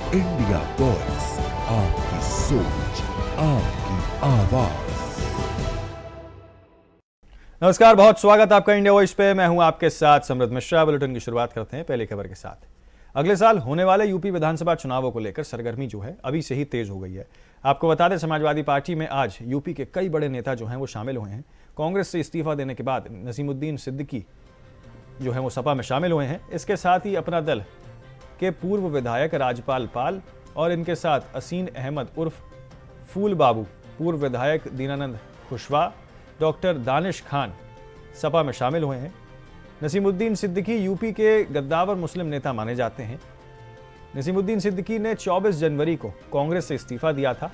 India voice, आपकी सोच, आपकी आवाज। नमस्कार, बहुत स्वागत आपका इंडिया वॉइस पे। मैं हूं आपके साथ समृद्ध मिश्रा। बुलेटिन की शुरुआत करते हैं पहली खबर के साथ। अगले साल होने वाले यूपी विधानसभा चुनावों को लेकर सरगर्मी जो है अभी से ही तेज हो गई है। आपको बता दें, समाजवादी पार्टी में आज यूपी के कई बड़े नेता जो हैं वो शामिल हुए हैं। कांग्रेस से इस्तीफा देने के बाद नसीमुद्दीन सिद्दीकी जो है वो सपा में शामिल हुए हैं। इसके साथ ही अपना दल के पूर्व विधायक राजपाल पाल और इनके साथ असीन अहमद उर्फ फूल बाबू, पूर्व विधायक दीनानंद कुशवाहा, डॉक्टर दानिश खान सपा में शामिल हुए हैं। नसीमुद्दीन सिद्दीकी यूपी के गद्दावर मुस्लिम नेता माने जाते हैं। नसीमुद्दीन सिद्दीकी ने 24 जनवरी को कांग्रेस से इस्तीफा दिया था।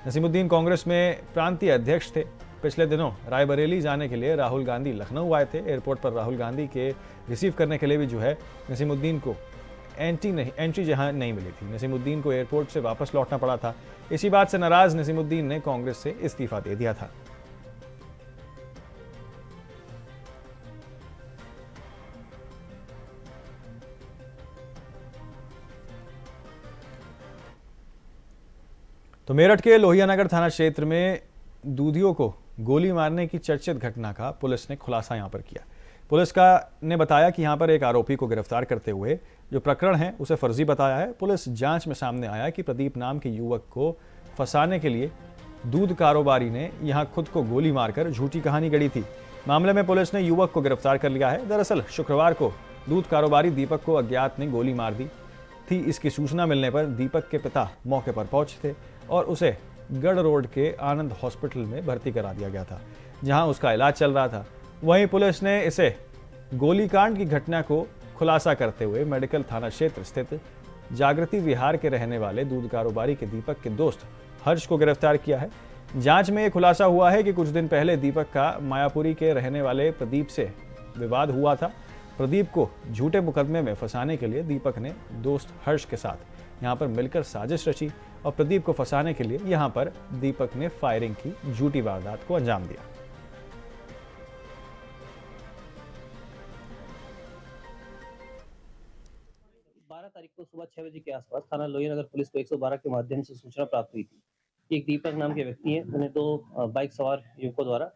नसीमुद्दीन कांग्रेस में प्रांतीय अध्यक्ष थे। पिछले दिनों रायबरेली जाने के लिए राहुल गांधी लखनऊ आए थे। एयरपोर्ट पर राहुल गांधी के रिसीव करने के लिए भी जो है नसीमुद्दीन को एंट्री जहां नहीं मिली थी। नसीमुद्दीन को एयरपोर्ट से वापस लौटना पड़ा था। इसी बात से नाराज नसीमुद्दीन ने कांग्रेस से इस्तीफा दे दिया था। तो मेरठ के लोहियानगर थाना क्षेत्र में दूधियों को गोली मारने की चर्चित घटना का पुलिस ने खुलासा यहां पर किया। पुलिस का ने बताया कि यहां पर एक आरोपी को गिरफ्तार करते हुए जो प्रकरण है उसे फर्जी बताया है। पुलिस जांच में सामने आया कि प्रदीप नाम के युवक को फंसाने के लिए दूध कारोबारी ने यहां खुद को गोली मारकर झूठी कहानी गढ़ी थी। मामले में पुलिस ने युवक को गिरफ्तार कर लिया है। दरअसल शुक्रवार को दूध कारोबारी दीपक को अज्ञात ने गोली मार दी थी। इसकी सूचना मिलने पर दीपक के पिता मौके पर पहुंचे थे और उसे गढ़ रोड के आनंद हॉस्पिटल में भर्ती करा दिया गया था, जहां उसका इलाज चल रहा था। वहीं पुलिस ने इसे गोलीकांड की घटना को खुलासा करते हुए मेडिकल थाना क्षेत्र स्थित जागृति विहार के रहने वाले दूध कारोबारी के दीपक के दोस्त हर्ष को गिरफ्तार किया है। जांच में यह खुलासा हुआ है कि कुछ दिन पहले दीपक का मायापुरी के रहने वाले प्रदीप से विवाद हुआ था। प्रदीप को झूठे मुकदमे में फंसाने के लिए दीपक ने दोस्त हर्ष के साथ यहां पर मिलकर साजिश रची और प्रदीप को फंसाने के लिए यहां पर दीपक ने फायरिंग की झूठी वारदात को अंजाम दिया। 12 तारीख को सुबह 6 बजे के आसपास थाना लोहियानगर पुलिस को 112 के माध्यम से सूचना प्राप्त हुई थी कि एक दीपक नाम के व्यक्ति हैं, उन्हें दो बाइक सवार युवकों द्वारा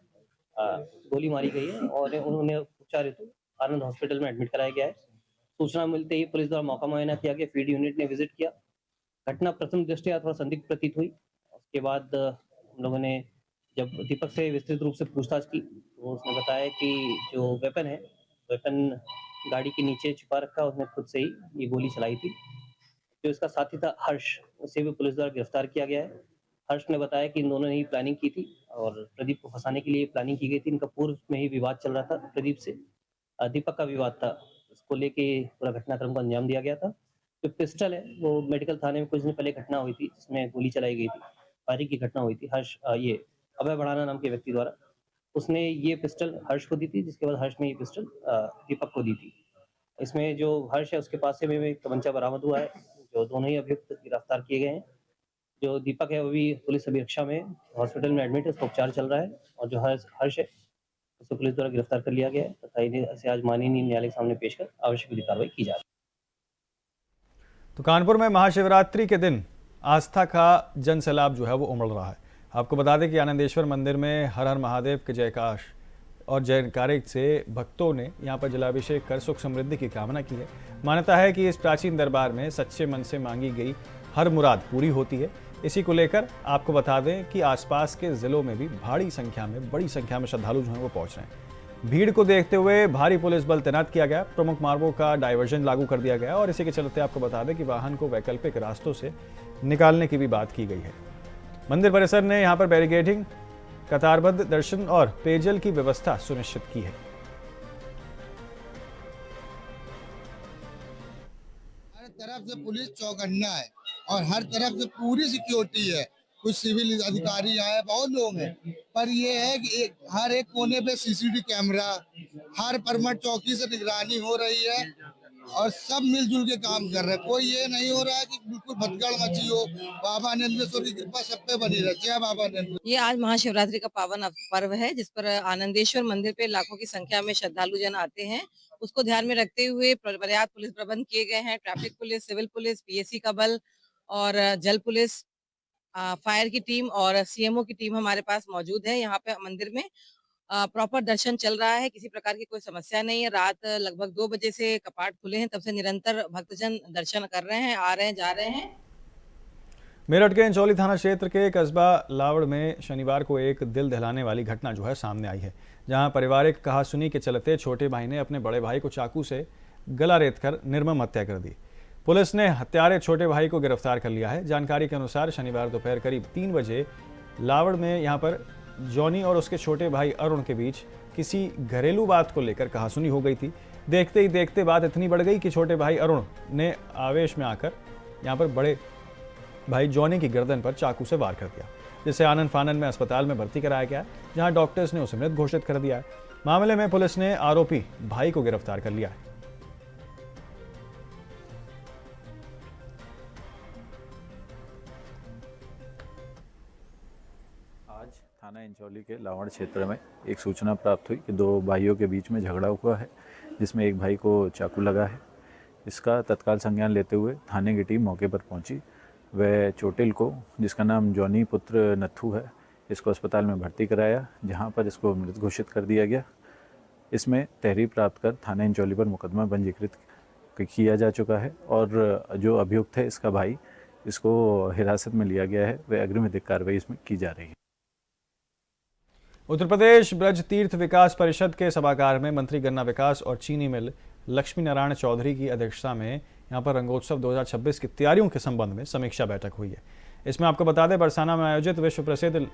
गोली मारी गई है और उन्होंने उपचार हेतु आनंद हॉस्पिटल में एडमिट कराया गया है। सूचना मिलते ही पुलिस द्वारा मौका मुआयना किया गया। फील्ड यूनिट ने विजिट किया। घटना प्रथम दृष्टया थोड़ा संदिग्ध प्रतीत हुई। उसके बाद हम लोगों ने जब दीपक से विस्तृत रूप से पूछताछ की तो उसने बताया कि जो वेपन गाड़ी के नीचे छुपा रखा, उसने खुद से ही ये गोली चलाई थी। जो इसका साथी था हर्ष, उसे भी पुलिस द्वारा गिरफ्तार किया गया है। हर्ष ने बताया कि इन दोनों ने ही प्लानिंग की थी और प्रदीप को फंसाने के लिए प्लानिंग की गई थी। इनका पूर्व में ही विवाद चल रहा था प्रदीप से। दीपक का विवाद था, उसको लेके पूरा घटनाक्रम को अंजाम दिया गया था। जो पिस्टल है वो मेडिकल थाने में कुछ दिन पहले घटना हुई थी जिसमें गोली चलाई गई थी, फायरिंग की घटना हुई थी। हर्ष ये अभय बढ़ाना नाम के व्यक्ति द्वारा उसने ये पिस्टल हर्ष को दी थी, जिसके बाद हर्ष ने ये पिस्टल दीपक को दी थी। इसमें जो हर्ष है उसके पास से में एक तमंचा बरामद हुआ है। जो दोनों ही अभियुक्त गिरफ्तार किए गए हैं। जो दीपक है वो भी पुलिस अभिरक्षा में हॉस्पिटल में एडमिट है, उसका उपचार चल रहा है। और जो हर्ष है उसे पुलिस द्वारा गिरफ्तार कर लिया गया है तथा इसे आज माननीय न्यायालय के सामने पेश कर आवश्यक विधि कार्रवाई की जा रही है। तो कानपुर में महाशिवरात्रि के दिन आस्था का जन सैलाब जो है वो उमड़ रहा है। आपको बता दें कि आनंदेश्वर मंदिर में हर हर महादेव के जयकाश और जयकारे से भक्तों ने यहाँ पर जलाभिषेक कर सुख समृद्धि की कामना की है। मान्यता है कि इस प्राचीन दरबार में सच्चे मन से मांगी गई हर मुराद पूरी होती है। इसी को लेकर आपको बता दें कि आसपास के जिलों में भी बड़ी संख्या में श्रद्धालु जो हैं वो पहुंच रहे हैं। भीड़ को देखते हुए भारी पुलिस बल तैनात किया गया। प्रमुख मार्गों का डायवर्जन लागू कर दिया गया और इसी के चलते आपको बता दें कि वाहन को वैकल्पिक रास्तों से निकालने की भी बात की गई है। मंदिर परिसर ने यहाँ पर बैरिकेडिंग, कतारबद्ध दर्शन और पेयजल की व्यवस्था सुनिश्चित की है। हर तरफ से पुलिस चौकन्ना है और हर तरफ से पूरी सिक्योरिटी है। कुछ सिविल अधिकारी आए, बहुत लोग हैं, पर ये है कि हर एक कोने पे सीसीटीवी कैमरा, हर परमट चौकी से निगरानी हो रही है और सब मिलजुल के काम कर रहे हैं। कोई ये नहीं हो रहा है कि बिल्कुल भगदड़ मची हो। बाबा नंदेश्वर की कृपा सब पे बनी रहे। जय बाबा नंदेश्वर। ये आज महाशिवरात्रि का पावन पर्व है, जिस पर आनंदेश्वर मंदिर पे लाखों की संख्या में श्रद्धालु जन आते हैं उसको ध्यान में रखते हुए पर्याप्त पुलिस प्रबंध किए गए हैं। Traffic police, civil police, PAC का बल और जल पुलिस, फायर की टीम और सीएमओ की टीम हमारे पास मौजूद है। यहाँ पे मंदिर में प्रॉपर दर्शन चल रहा है, किसी प्रकार की कोई समस्या नहीं है। रात लगभग 2 बजे से कपाट खुले हैं, तब से निरंतर भक्तजन दर्शन कर रहे हैं, आ रहे हैं, जा रहे हैं। मेरठ के इंचौली थाना क्षेत्र के कस्बा लावड़ में शनिवार को एक दिल दहलाने वाली घटना जो है सामने आई है, जहां पारिवारिक कहासुनी के चलते छोटे भाई ने अपने बड़े भाई को चाकू से गला रेतकर निर्मम हत्या कर दी। पुलिस ने हत्यारे छोटे भाई को गिरफ्तार कर लिया है। जानकारी के अनुसार शनिवार दोपहर करीब 3 बजे लावड़ में यहां पर जॉनी और उसके छोटे भाई अरुण के बीच किसी घरेलू बात को लेकर कहासुनी हो गई थी। देखते ही देखते बात इतनी बढ़ गई कि छोटे भाई अरुण ने आवेश में आकर यहां पर बड़े भाई जॉनी की गर्दन पर चाकू से वार कर दिया, जिसे आनन फानन में अस्पताल में भर्ती कराया गया, जहां डॉक्टर्स ने उसे मृत घोषित कर दिया है। मामले में पुलिस ने आरोपी भाई को गिरफ्तार कर लिया है। आज थाना इंचौली के लावड़ क्षेत्र में एक सूचना प्राप्त हुई कि 2 भाइयों के बीच में झगड़ा हुआ है, जिसमें एक भाई को चाकू लगा है। इसका तत्काल संज्ञान लेते हुए थाने की टीम मौके पर पहुंची। वह चोटिल को, जिसका नाम जॉनी पुत्र नथू है, इसको अस्पताल में भर्ती कराया, जहां पर इसको मृत घोषित कर दिया गया। इसमें तहरीर प्राप्त कर थाना इंचौली पर मुकदमा पंजीकृत किया जा चुका है और जो अभियुक्त है इसका भाई, इसको हिरासत में लिया गया है। वह अग्रिम विधिक कार्रवाई इसमें की जा रही है। उत्तर प्रदेश ब्रज तीर्थ विकास परिषद के सभागार में मंत्री गन्ना विकास और चीनी मिल लक्ष्मी नारायण चौधरी की अध्यक्षता में यहां पर रंगोत्सव 2026 की तैयारियों के संबंध में समीक्षा बैठक हुई है। इसमें आपको बता दें, बरसाना में आयोजित विश्व प्रसिद्ध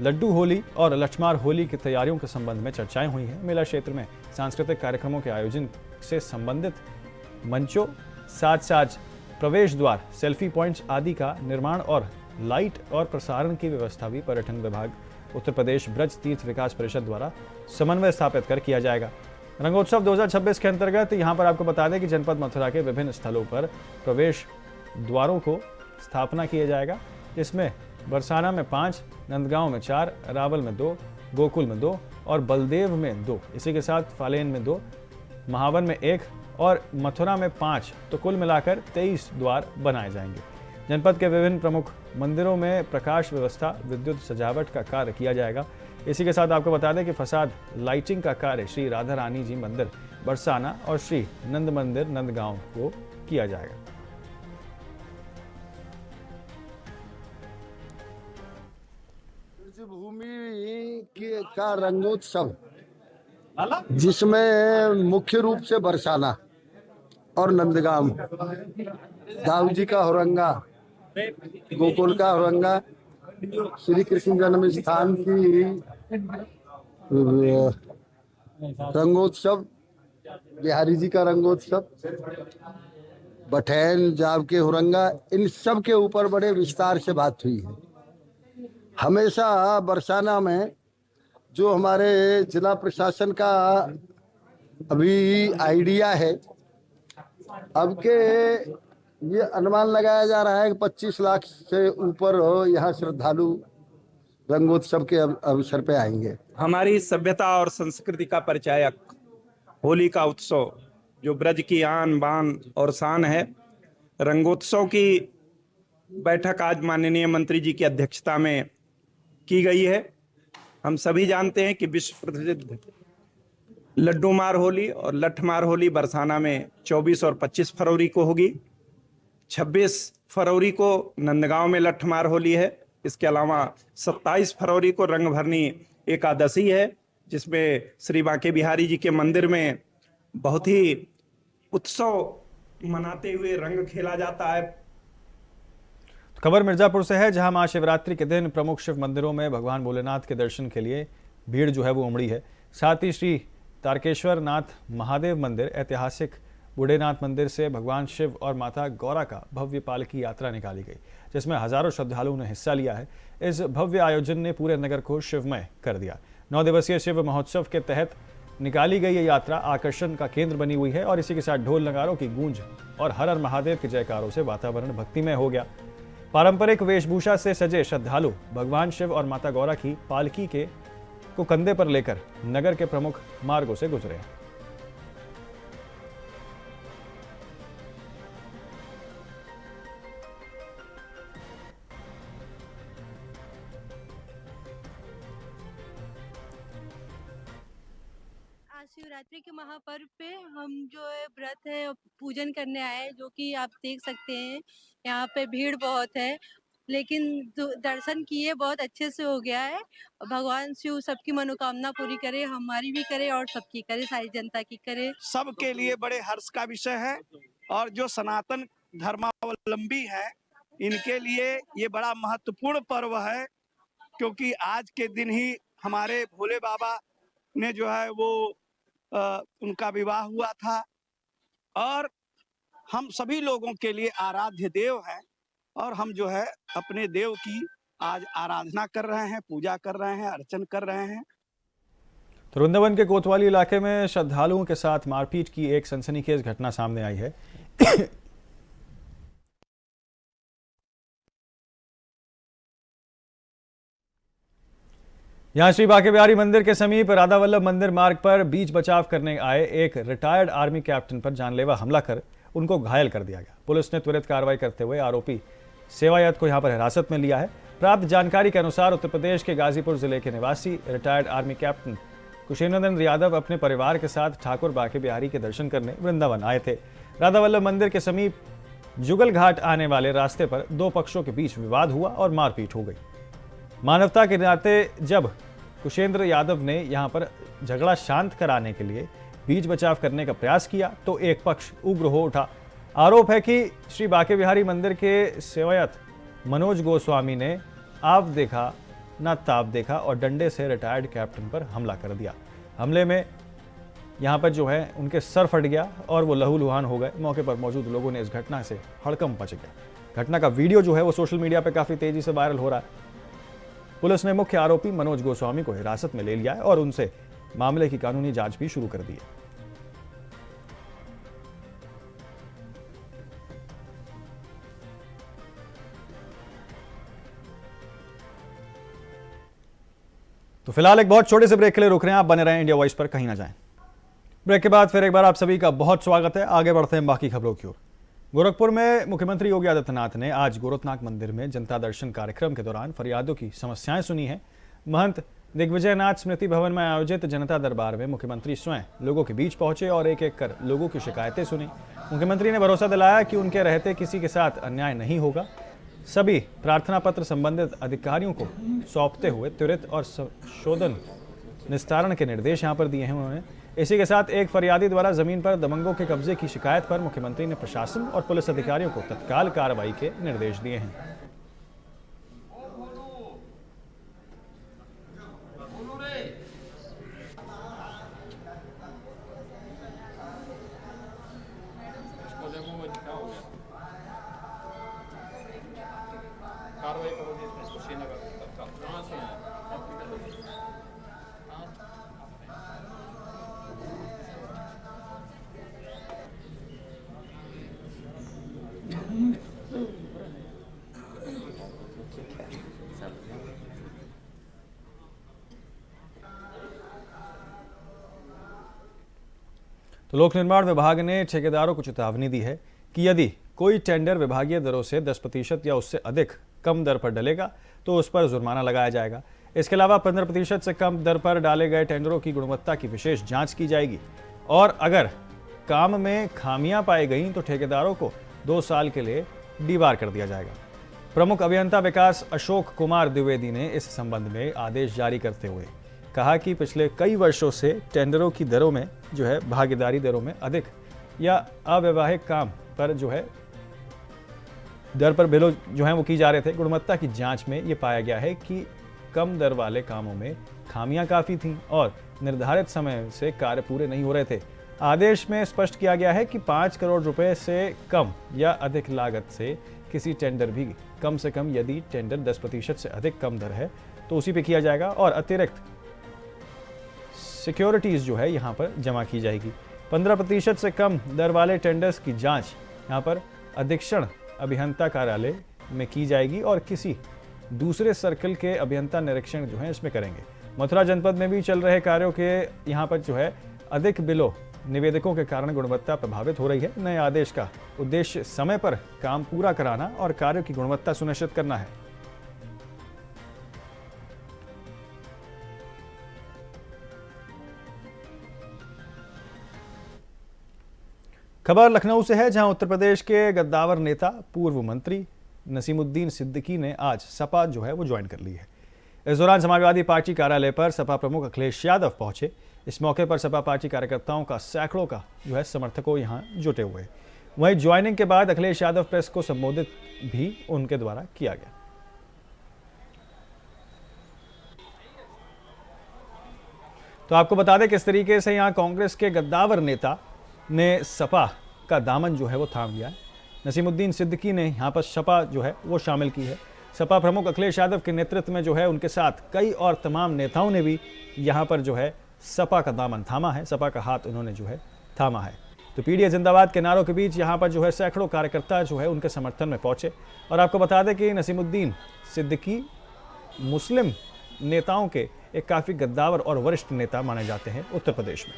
लड्डू होली और लठमार होली की तैयारियों के संबंध में चर्चाएं हुई हैं। मेला क्षेत्र में सांस्कृतिक कार्यक्रमों के आयोजन से संबंधित मंचों, साथ साथ प्रवेश द्वार, सेल्फी पॉइंट्स आदि का निर्माण और लाइट और प्रसारण की व्यवस्था भी पर्यटन विभाग उत्तर प्रदेश ब्रज तीर्थ विकास परिषद द्वारा समन्वय स्थापित कर किया जाएगा। रंगोत्सव 2026 के अंतर्गत यहां पर आपको बता दें कि जनपद मथुरा के विभिन्न स्थलों पर प्रवेश द्वारों को स्थापना किया जाएगा, जिसमें बरसाना में 5, नंदगांव में 4, रावल में 2, गोकुल में 2 और बलदेव में 2, इसी के साथ फालेन में 2, महावन में 1 और मथुरा में 5, तो कुल मिलाकर 23 द्वार बनाए जाएंगे। जनपद के विभिन्न प्रमुख मंदिरों में प्रकाश व्यवस्था, विद्युत सजावट का कार्य किया जाएगा। इसी के साथ आपको बता दें कि फसाद लाइटिंग का कार्य श्री राधा रानी जी मंदिर बरसाना और श्री नंद मंदिर नंदगांव को किया जाएगा। भूमि का रंगोत्सव, जिसमें मुख्य रूप से बरसाना और नंदगांव, दाऊ जी का औरंगा, गोकुल का औरंगा, श्री कृष्ण जन्म स्थान की रंगोत्सव, बिहारी जी का रंगोत्सव, बठैन जाव के औरंगा, इन सब के ऊपर बड़े विस्तार से बात हुई है। हमेशा बरसाना में जो हमारे जिला प्रशासन का अभी आइडिया है, अब के ये अनुमान लगाया जा रहा है कि 25 लाख से ऊपर यहाँ श्रद्धालु रंगोत्सव के अवसर पे आएंगे। हमारी सभ्यता और संस्कृति का परिचायक होली का उत्सव, जो ब्रज की आन बान और शान है, रंगोत्सव की बैठक आज माननीय मंत्री जी की अध्यक्षता में की गई है। हम सभी जानते हैं कि विश्व प्रसिद्ध लड्डूमार होली और लठमार होली बरसाना में 24 और 25 फरवरी को होगी। 26 फरवरी को नंदगांव में लठमार होली है। इसके अलावा 27 फरवरी को रंगभरनी एकादशी है, जिसमें श्री बांके बिहारी जी के मंदिर में बहुत ही उत्सव मनाते हुए रंग खेला जाता है। खबर मिर्जापुर से है, जहां महाशिवरात्रि के दिन प्रमुख शिव मंदिरों में भगवान भोलेनाथ के दर्शन के लिए भीड़ जो है वो उमड़ी है। साथ ही श्री तारकेश्वर नाथ महादेव मंदिर, ऐतिहासिक बूढ़ेनाथ मंदिर से भगवान शिव और माता गौरा का भव्य पालकी यात्रा निकाली गई, जिसमें हजारों श्रद्धालुओं ने हिस्सा लिया है। इस भव्य आयोजन ने पूरे नगर को शिवमय कर दिया। 9 दिवसीय शिव महोत्सव के तहत निकाली गई ये यात्रा आकर्षण का केंद्र बनी हुई है और इसी के साथ ढोल नगारों की गूंज और हर हर महादेव के जयकारों से वातावरण भक्तिमय हो गया। पारंपरिक वेशभूषा से सजे श्रद्धालु भगवान शिव और माता गौरा की पालकी को कंधे पर लेकर नगर के प्रमुख मार्गों से गुजरे। महाशिवरात्रि के महापर्व पे हम जो है व्रत है पूजन करने आए हैं, जो कि आप देख सकते हैं यहाँ पे भीड़ बहुत है, लेकिन दर्शन किए बहुत अच्छे से हो गया है। भगवान शिव सबकी मनोकामना पूरी करे, हमारी भी करे और सबकी करे, सारी जनता की करे। सबके लिए बड़े हर्ष का विषय है और जो सनातन धर्मावलंबी है इनके लिए ये बड़ा महत्वपूर्ण पर्व है, क्योंकि आज के दिन ही हमारे भोले बाबा ने जो है वो उनका विवाह हुआ था और हम सभी लोगों के लिए आराध्य देव हैं और हम जो है अपने देव की आज आराधना कर रहे हैं, पूजा कर रहे हैं, अर्चन कर रहे हैं। तो वृंदावन के कोतवाली इलाके में श्रद्धालुओं के साथ मारपीट की एक सनसनीखेज घटना सामने आई है। यहां श्री बांके बिहारी मंदिर के समीप राधा वल्लभ मंदिर मार्ग पर बीच बचाव करने आए एक रिटायर्ड आर्मी कैप्टन पर जानलेवा हमला कर उनको घायल कर दिया गया। पुलिस ने त्वरित कार्रवाई करते हुए आरोपी सेवायत को यहां पर हिरासत में लिया है। प्राप्त जानकारी के अनुसार उत्तर प्रदेश के गाजीपुर जिले के निवासी रिटायर्ड आर्मी कैप्टन कुशेन्द्र यादव अपने परिवार के साथ ठाकुर बांके बिहारी के दर्शन करने वृंदावन आए थे। राधा वल्लभ मंदिर के समीप जुगल घाट आने वाले रास्ते पर दो पक्षों के बीच विवाद हुआ और मारपीट हो गई। मानवता के नाते जब कुशेन्द्र यादव ने यहां पर झगड़ा शांत कराने के लिए बीच बचाव करने का प्रयास किया तो एक पक्ष उग्र हो उठा। आरोप है कि श्री बांके बिहारी मंदिर के सेवायत मनोज गोस्वामी ने आप देखा ना ताप देखा और डंडे से रिटायर्ड कैप्टन पर हमला कर दिया। हमले में यहां पर जो है उनके सर फट गया और वो लहूलुहान हो गए। मौके पर मौजूद लोगों ने इस घटना से हड़कंप मच गया। घटना का वीडियो जो है वो सोशल मीडिया पर काफी तेजी से वायरल हो रहा है। पुलिस ने मुख्य आरोपी मनोज गोस्वामी को हिरासत में ले लिया है और उनसे मामले की कानूनी जांच भी शुरू कर दी है। तो फिलहाल एक बहुत छोटे से ब्रेक के लिए रुक रहे हैं। आप बने रहें इंडिया वॉइस पर, कहीं ना जाएं। ब्रेक के बाद फिर एक बार आप सभी का बहुत स्वागत है। आगे बढ़ते हैं बाकी खबरों की ओर। गोरखपुर में मुख्यमंत्री योगी आदित्यनाथ ने आज गोरखनाथ मंदिर में जनता दर्शन कार्यक्रम के दौरान फरियादों की समस्याएं सुनी हैं। महंत दिग्विजयनाथ स्मृति भवन में आयोजित जनता दरबार में मुख्यमंत्री स्वयं लोगों के बीच पहुंचे और एक एक कर लोगों की शिकायतें सुनी। मुख्यमंत्री ने भरोसा दिलाया कि उनके रहते किसी के साथ अन्याय नहीं होगा। सभी प्रार्थना पत्र संबंधित अधिकारियों को सौंपते हुए त्वरित और शोधन निस्तारण के निर्देश यहां पर दिए हैं उन्होंने। इसी के साथ एक फरियादी द्वारा जमीन पर दबंगों के कब्जे की शिकायत पर मुख्यमंत्री ने प्रशासन और पुलिस अधिकारियों को तत्काल कार्रवाई के निर्देश दिए हैं। तो लोक निर्माण विभाग ने ठेकेदारों को चेतावनी दी है कि यदि कोई टेंडर विभागीय दरों से 10% या उससे अधिक कम दर पर डलेगा तो उस पर जुर्माना लगाया जाएगा। इसके अलावा 15% से कम दर पर डाले गए टेंडरों की गुणवत्ता की विशेष जांच की जाएगी और अगर काम में खामियां पाई गई तो ठेकेदारों को 2 साल के लिए डीबार कर दिया जाएगा। प्रमुख अभियंता विकास अशोक कुमार द्विवेदी ने इस संबंध में आदेश जारी करते हुए कहा कि पिछले कई वर्षों से टेंडरों की दरों में जो है भागीदारी दरों में अधिक या अवैवाहिक काम पर जो है दर पर बिलो जो है वो की जा रहे थे। गुणवत्ता की जांच में ये पाया गया है कि कम दर वाले कामों में खामियां काफ़ी थीं और निर्धारित समय से कार्य पूरे नहीं हो रहे थे। आदेश में स्पष्ट किया गया है कि 5 करोड़ रुपए से कम या अधिक लागत से किसी टेंडर भी कम से कम यदि टेंडर 10% से अधिक कम दर है तो उसी पे किया जाएगा और अतिरिक्त सिक्योरिटीज़ जो है यहाँ पर जमा की जाएगी। 15% से कम दर वाले टेंडर्स की जांच यहाँ पर अधीक्षण अभियंता कार्यालय में की जाएगी और किसी दूसरे सर्कल के अभियंता निरीक्षण जो है इसमें करेंगे। मथुरा जनपद में भी चल रहे कार्यों के यहाँ पर जो है अधिक बिलों निवेदकों के कारण गुणवत्ता प्रभावित हो रही है। नए आदेश का उद्देश्य समय पर काम पूरा कराना और कार्यों की गुणवत्ता सुनिश्चित करना है। खबर लखनऊ से है, जहां उत्तर प्रदेश के गद्दावर नेता पूर्व मंत्री नसीमुद्दीन सिद्दीकी ने आज सपा जो है वो ज्वाइन कर ली है। इस दौरान समाजवादी पार्टी कार्यालय पर सपा प्रमुख अखिलेश यादव पहुंचे। इस मौके पर सपा पार्टी कार्यकर्ताओं का सैकड़ों का जो है समर्थकों यहां जुटे हुए। वहीं ज्वाइनिंग के बाद अखिलेश यादव प्रेस को संबोधित भी उनके द्वारा किया गया। तो आपको बता दें किस तरीके से यहां कांग्रेस के गद्दावर नेता ने सपा का दामन जो है वो थाम लिया है। नसीमुद्दीन सिद्दीकी ने यहाँ पर सपा जो है वो शामिल की है। सपा प्रमुख अखिलेश यादव के नेतृत्व में जो है उनके साथ कई और तमाम नेताओं ने भी यहाँ पर जो है सपा का दामन थामा है, सपा का हाथ उन्होंने जो है थामा है। तो पीडीए जिंदाबाद के नारों के बीच यहाँ पर जो है सैकड़ों कार्यकर्ता जो है उनके समर्थन में पहुंचे। और आपको बता दें कि नसीमुद्दीन सिद्दीकी मुस्लिम नेताओं के एक काफ़ी गद्दावर और वरिष्ठ नेता माने जाते हैं उत्तर प्रदेश में।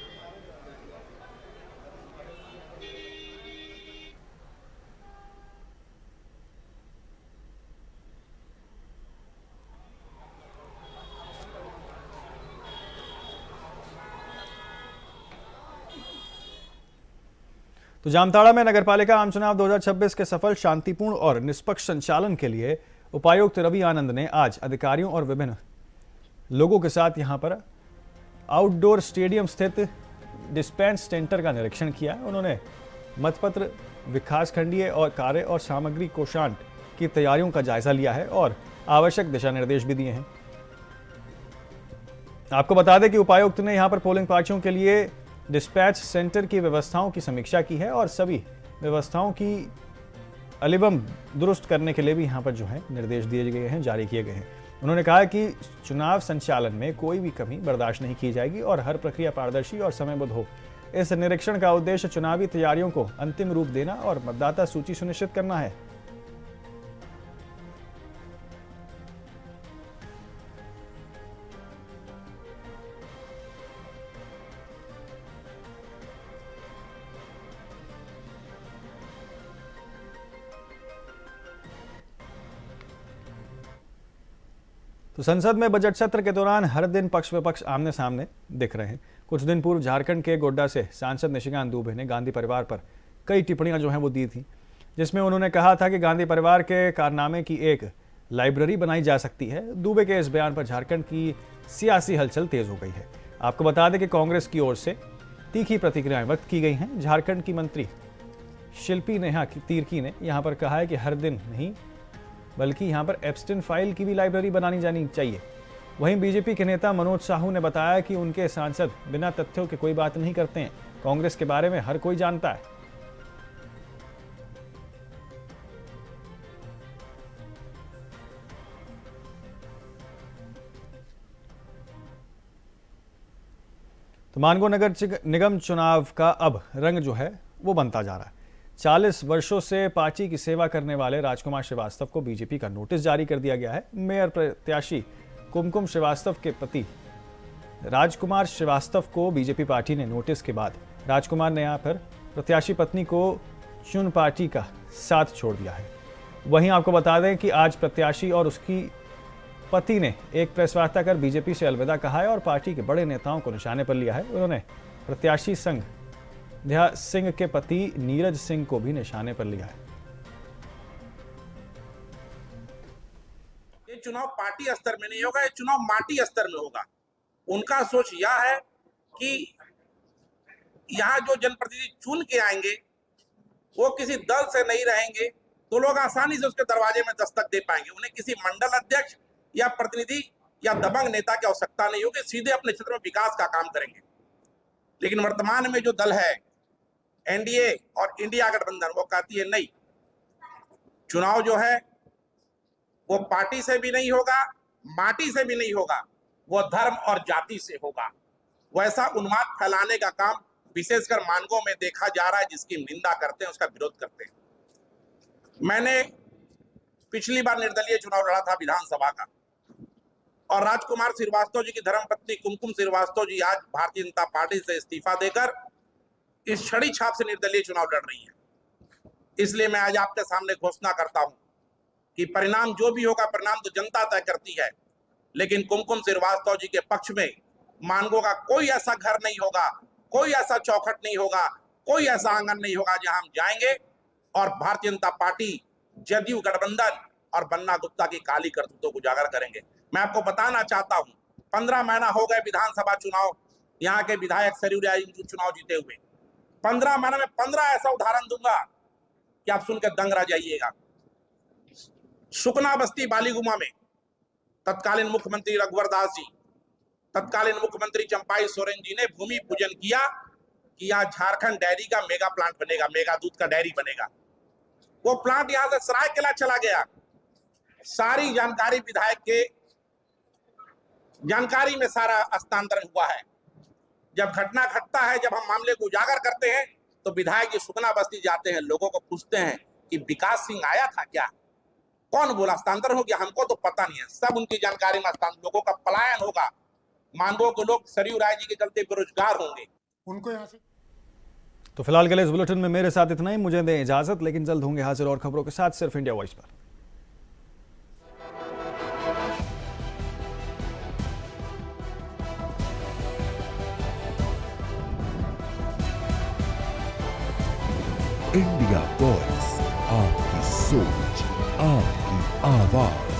तो जामताड़ा में नगरपालिका आम चुनाव 2026 के सफल, शांतिपूर्ण और निष्पक्ष संचालन के लिए उपायुक्त रवि आनंद ने आज अधिकारियों और विभिन्न लोगों के साथ यहां पर आउटडोर स्टेडियम स्थित डिस्पेंस सेंटर का निरीक्षण किया। उन्होंने मतपत्र विकासखंडीय और कार्य और सामग्री कोषांट की तैयारियों का जायजा लिया है और आवश्यक दिशा निर्देश भी दिए हैं। आपको बता दें कि उपायुक्त ने यहां पर पोलिंग पार्टियों के लिए डिस्पैच सेंटर की व्यवस्थाओं की समीक्षा की है और सभी व्यवस्थाओं की अलिबम दुरुस्त करने के लिए भी यहाँ पर जो है निर्देश दिए गए हैं, जारी किए गए हैं। उन्होंने कहा कि चुनाव संचालन में कोई भी कमी बर्दाश्त नहीं की जाएगी और हर प्रक्रिया पारदर्शी और समयबद्ध हो। इस निरीक्षण का उद्देश्य चुनावी तैयारियों को अंतिम रूप देना और मतदाता सूची सुनिश्चित करना है। तो संसद में बजट सत्र के दौरान हर दिन पक्ष विपक्ष आमने सामने दिख रहे हैं। कुछ दिन पूर्व झारखंड के गोड्डा से सांसद निशिकांत दुबे ने गांधी परिवार पर कई टिप्पणियां जो हैं वो दी थी, जिसमें उन्होंने कहा था कि गांधी परिवार के कारनामे की एक लाइब्रेरी बनाई जा सकती है। दुबे के इस बयान पर झारखंड की सियासी हलचल तेज हो गई है। आपको बता दें कि कांग्रेस की ओर से तीखी प्रतिक्रियाएं व्यक्त की गई हैं। झारखंड की मंत्री शिल्पी नेहा तिर्की ने यहाँ पर कहा है कि हर दिन नहीं बल्कि यहाँ पर एप्स्टिन फाइल की भी लाइब्रेरी बनानी जानी चाहिए। वहीं बीजेपी के नेता मनोज साहू ने बताया कि उनके सांसद बिना तथ्यों के कोई बात नहीं करते हैं। कांग्रेस के बारे में हर कोई जानता है। तो मानगो नगर निगम चुनाव का अब रंग जो है वो बनता जा रहा है। 40 वर्षों से पार्टी की सेवा करने वाले राजकुमार श्रीवास्तव को बीजेपी का नोटिस जारी कर दिया गया है। मेयर प्रत्याशी कुमकुम श्रीवास्तव के पति राजकुमार श्रीवास्तव को बीजेपी पार्टी ने नोटिस के बाद राजकुमार ने यहाँ पर प्रत्याशी पत्नी को चुन पार्टी का साथ छोड़ दिया है। वहीं आपको बता दें कि आज प्रत्याशी और उसकी पति ने एक प्रेस वार्ता कर बीजेपी से अलविदा कहा है और पार्टी के बड़े नेताओं को निशाने पर लिया है। उन्होंने प्रत्याशी संघ ध्या सिंह के पति नीरज सिंह को भी निशाने पर लिया है। ये चुनाव पार्टी स्तर में नहीं होगा, ये चुनाव माटी स्तर में होगा। उनका सोच यह है कि यहाँ जो जनप्रतिनिधि चुन के आएंगे वो किसी दल से नहीं रहेंगे, तो लोग आसानी से उसके दरवाजे में दस्तक दे पाएंगे। उन्हें किसी मंडल अध्यक्ष या प्रतिनिधि या दबंग नेता की आवश्यकता नहीं होगी, सीधे अपने क्षेत्र में विकास का काम करेंगे। लेकिन वर्तमान में जो दल है एनडीए और इंडिया गठबंधन, वो कहती है नहीं, चुनाव जो है वो पार्टी से भी नहीं होगा, माटी से भी नहीं होगा, वो धर्म और जाति से होगा। वैसा उन्माद फैलाने का काम विशेषकर मानगो में देखा जा रहा है, जिसकी निंदा करते हैं, उसका विरोध करते हैं। मैंने पिछली बार निर्दलीय चुनाव लड़ा था विधानसभा का, और राजकुमार श्रीवास्तव जी की धर्मपत्नी कुमकुम श्रीवास्तव जी आज भारतीय जनता पार्टी से इस्तीफा देकर इस छड़ी छाप से निर्दलीय चुनाव लड़ रही है। इसलिए मैं आज आपके सामने घोषणा करता हूं कि परिणाम जो भी होगा, परिणाम तो जनता तय करती है, लेकिन कुमकुम श्रीवास्तव जी के पक्ष में मानगो का कोई ऐसा घर नहीं होगा, कोई ऐसा चौखट नहीं होगा कोई ऐसा आंगन नहीं होगा जहां हम जाएंगे और भारतीय जनता पार्टी, जदयू गठबंधन और बन्ना गुप्ता की काली करतूतों को उजागर करेंगे। मैं आपको बताना चाहता हूं, 15 महीना हो गए विधानसभा चुनाव, यहाँ के विधायक सरयू राय चुनाव जीते हुए। 15 महीने में 15 ऐसा उदाहरण दूंगा कि आप सुनकर दंग रह जाइएगा। सुकना बस्ती बालीगुमा में तत्कालीन मुख्यमंत्री रघुवर दास जी, तत्कालीन मुख्यमंत्री चंपाई सोरेन जी ने भूमि पूजन किया कि यहाँ झारखंड डेयरी का मेगा प्लांट बनेगा, मेगा दूध का डेयरी बनेगा। वो प्लांट यहां से सरायकेला चला गया। सारी जानकारी विधायक के जानकारी में सारा हस्तांतरण हुआ है। जब घटना घटता है, जब हम मामले को उजागर करते हैं, तो विधायक जी सुकना बस्ती जाते हैं, लोगों को पूछते हैं कि विकास सिंह आया था क्या, कौन बोला, हस्तांतरण हो गया, हमको तो पता नहीं है। सब उनकी जानकारी में हस्तांतरण, लोगों का पलायन होगा, मानवों के लोग सरयू राय जी के चलते बेरोजगार होंगे, उनको यहाँ से। तो फिलहाल के लिए इस बुलेटिन में मेरे साथ इतना ही। मुझे दें इजाजत, लेकिन जल्द होंगे हाजिर और खबरों के साथ, सिर्फ इंडिया वॉइस पर। इंडिया वॉइस, आपकी सोच, आपकी आवाज।